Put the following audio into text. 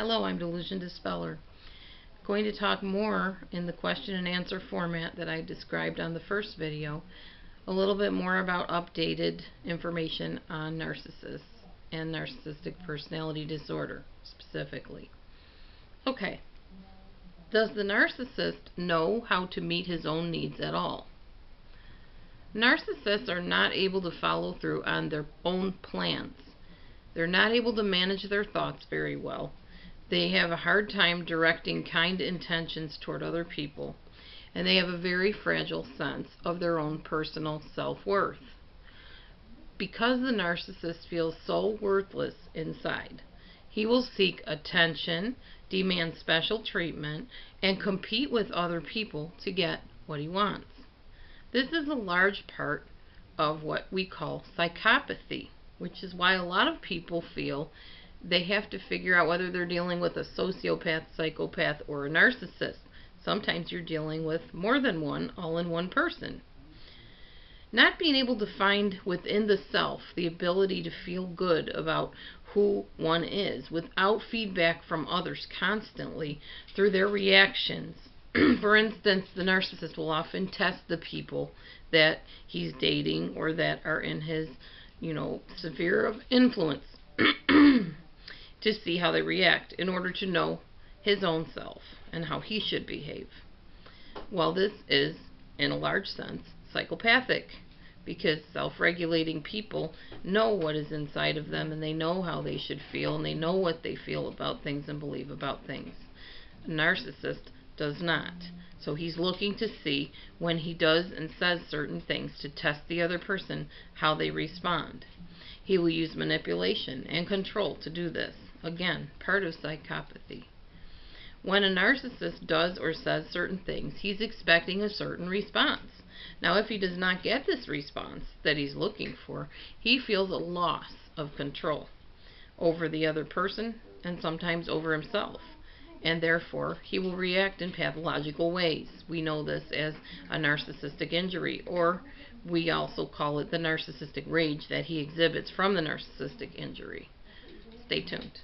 Hello, I'm DelusionDispeller. Going to talk more in the question and answer format that I described on the first video, a little bit more about updated information on narcissists and narcissistic personality disorder specifically. Okay, does the narcissist know how to meet his own needs at all? Narcissists are not able to follow through on their own plans. They're not able to manage their thoughts very well. They have a hard time directing kind intentions toward other people, and they have a very fragile sense of their own personal self-worth. Because the narcissist feels so worthless inside, he will seek attention, demand special treatment, and compete with other people to get what he wants. This is a large part of what we call psychopathy, which is why a lot of people feel they have to figure out whether they're dealing with a sociopath, psychopath, or a narcissist. Sometimes you're dealing with more than one, all in one person. Not being able to find within the self the ability to feel good about who one is without feedback from others constantly through their reactions. For instance, the narcissist will often test the people that he's dating or that are in his, sphere of influence to see how they react in order to know his own self and how he should behave. Well, this is, in a large sense, psychopathic, because self-regulating people know what is inside of them, and they know how they should feel, and they know what they feel about things and believe about things. A narcissist does not. So he's looking to see when he does and says certain things to test the other person how they respond. He will use manipulation and control to do this. Again, part of psychopathy. When a narcissist does or says certain things, he's expecting a certain response. Now, if he does not get this response that he's looking for, he feels a loss of control over the other person and sometimes over himself. And therefore, he will react in pathological ways. We know this as a narcissistic injury, or we also call it the narcissistic rage that he exhibits from the narcissistic injury. Stay tuned.